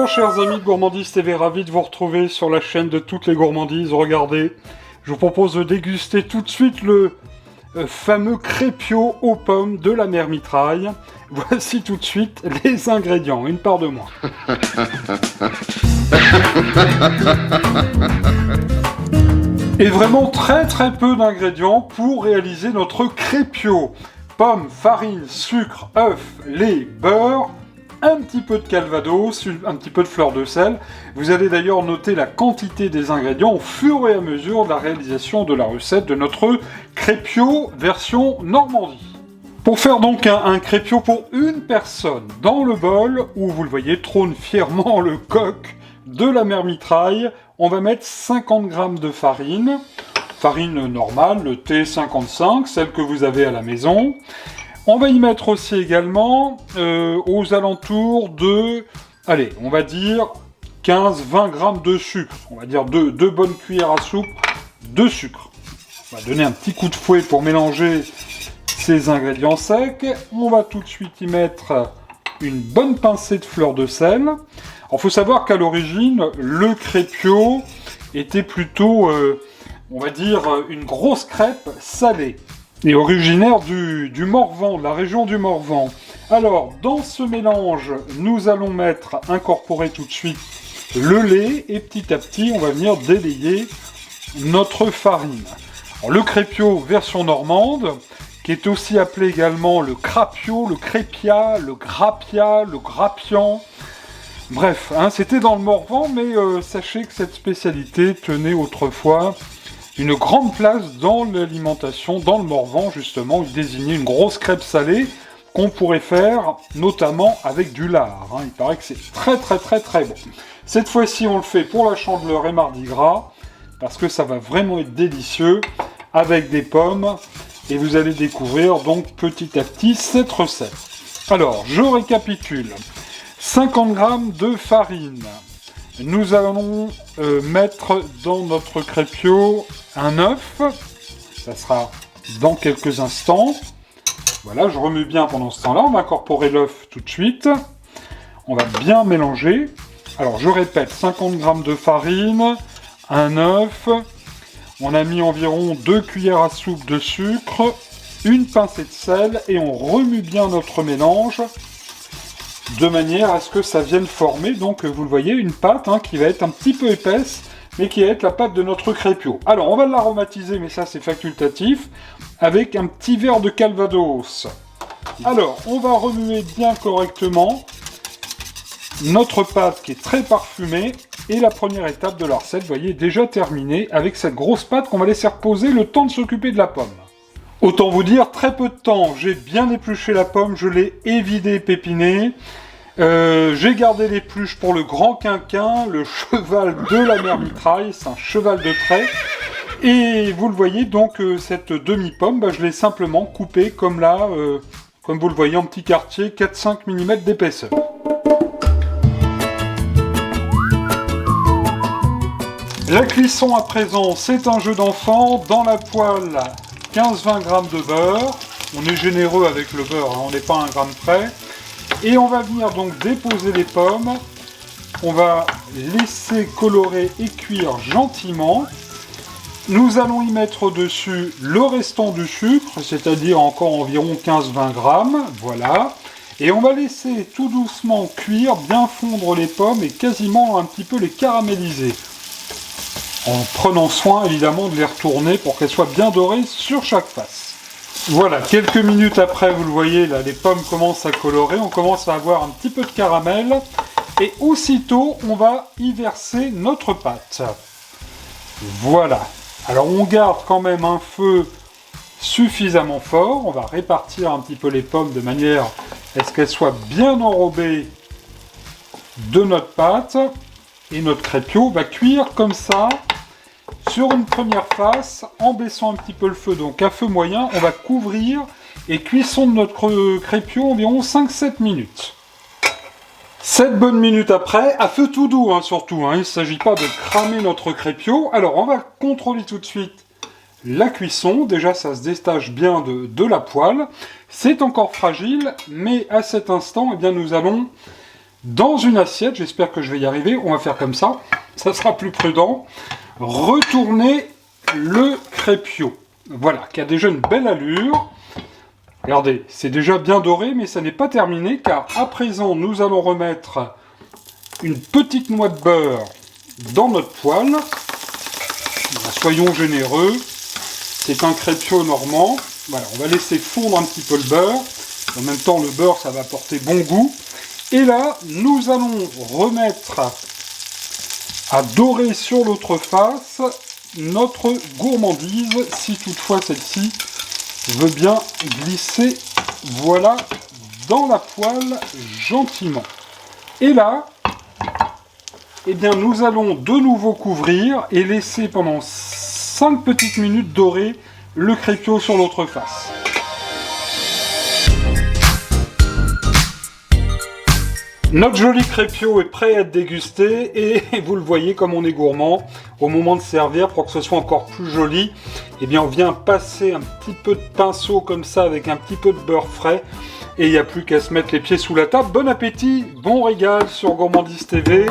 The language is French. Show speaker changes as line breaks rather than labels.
Bonjour chers amis de Gourmandise TV, ravi de vous retrouver sur la chaîne de toutes les gourmandises. Regardez, je vous propose de déguster tout de suite le fameux crépio aux pommes de la mère Mitraille. Voici tout de suite les ingrédients, une part de moins. Et vraiment très peu d'ingrédients pour réaliser notre crépio. Pommes, farine, sucre, œufs, lait, beurre, un petit peu de calvados, un petit peu de fleur de sel. Vous allez d'ailleurs noter la quantité des ingrédients au fur et à mesure de la réalisation de la recette de notre crépio version Normandie. Pour faire donc un crépio pour une personne, dans le bol où vous le voyez trône fièrement le coq de la mère Mitraille, on va mettre 50 g de farine, farine normale, le T55, celle que vous avez à la maison. On va y mettre aussi également aux alentours de, allez, on va dire 15-20 g de sucre. On va dire deux bonnes cuillères à soupe de sucre. On va donner un petit coup de fouet pour mélanger ces ingrédients secs. On va tout de suite y mettre une bonne pincée de fleur de sel. Alors, il faut savoir qu'à l'origine, le crépio était plutôt, on va dire, une grosse crêpe salée. Et originaire du Morvan, de la région du Morvan. Alors, dans ce mélange, nous allons incorporer tout de suite le lait, et petit à petit, on va venir délayer notre farine. Alors, le crépio version normande, qui est aussi appelé également le crapio, le crépia, le grappia, le grappian. Bref, c'était dans le Morvan, mais sachez que cette spécialité tenait autrefois une grande place dans l'alimentation, dans le Morvan justement, où il désignait une grosse crêpe salée qu'on pourrait faire notamment avec du lard. Il paraît que c'est très bon. Cette fois-ci, on le fait pour la Chandeleur et Mardi Gras, parce que ça va vraiment être délicieux avec des pommes, et vous allez découvrir donc petit à petit cette recette. Alors, je récapitule. 50 g de farine. Nous allons mettre dans notre crépio un œuf. Ça sera dans quelques instants. Voilà, je remue bien pendant ce temps-là. On va incorporer l'œuf tout de suite. On va bien mélanger. Alors, je répète, 50 g de farine, un œuf. On a mis environ 2 cuillères à soupe de sucre, une pincée de sel et on remue bien notre mélange de manière à ce que ça vienne former, donc vous le voyez, une pâte qui va être un petit peu épaisse, mais qui va être la pâte de notre crépio. Alors, on va l'aromatiser, mais ça c'est facultatif, avec un petit verre de calvados. Alors, on va remuer bien correctement notre pâte qui est très parfumée, et la première étape de la recette, vous voyez, déjà terminée, avec cette grosse pâte qu'on va laisser reposer le temps de s'occuper de la pomme. Autant vous dire, très peu de temps, j'ai bien épluché la pomme, je l'ai évidée et pépinée. J'ai gardé l'épluche pour le grand quinquin, le cheval de la mère Mitraille, c'est un cheval de trait. Et vous le voyez, donc cette demi-pomme, je l'ai simplement coupée comme là, comme vous le voyez en petit quartier, 4-5 mm d'épaisseur. La cuisson à présent, c'est un jeu d'enfant. Dans la poêle, 15-20 g de beurre. On est généreux avec le beurre, on n'est pas à 1 gramme près. Et on va venir donc déposer les pommes. On va laisser colorer et cuire gentiment. Nous allons y mettre au-dessus le restant du sucre, c'est-à-dire encore environ 15-20 g. Voilà. Et on va laisser tout doucement cuire, bien fondre les pommes et quasiment un petit peu les caraméliser. En prenant soin évidemment de les retourner pour qu'elles soient bien dorées sur chaque face. Voilà, quelques minutes après, vous le voyez, là, les pommes commencent à colorer, on commence à avoir un petit peu de caramel, et aussitôt, on va y verser notre pâte. Voilà. Alors, on garde quand même un feu suffisamment fort, on va répartir un petit peu les pommes de manière à ce qu'elles soient bien enrobées de notre pâte, et notre crépio va cuire comme ça, sur une première face, en baissant un petit peu le feu, donc à feu moyen, on va couvrir et cuisson de notre crépio environ 5-7 minutes. 7 bonnes minutes après, à feu tout doux surtout, il ne s'agit pas de cramer notre crépio. Alors on va contrôler tout de suite la cuisson, déjà ça se détache bien de la poêle. C'est encore fragile, mais à cet instant, nous allons dans une assiette. J'espère que je vais y arriver. On va faire comme ça. Ça sera plus prudent. Retourner le crépio. Voilà, qui a déjà une belle allure. Regardez, c'est déjà bien doré, mais ça n'est pas terminé, car à présent, nous allons remettre une petite noix de beurre dans notre poêle. Voilà, soyons généreux. C'est un crépio normand. Voilà, on va laisser fondre un petit peu le beurre. En même temps, le beurre, ça va apporter bon goût. Et là, nous allons remettre à dorer sur l'autre face notre gourmandise, si toutefois celle-ci veut bien glisser, voilà, dans la poêle gentiment. Et là, eh bien, nous allons de nouveau couvrir et laisser pendant 5 petites minutes dorer le crépio sur l'autre face. Notre joli crépio est prêt à être dégusté et vous le voyez comme on est gourmand. Au moment de servir, pour que ce soit encore plus joli, eh bien on vient passer un petit peu de pinceau comme ça avec un petit peu de beurre frais et il n'y a plus qu'à se mettre les pieds sous la table. Bon appétit, bon régal sur Gourmandise TV.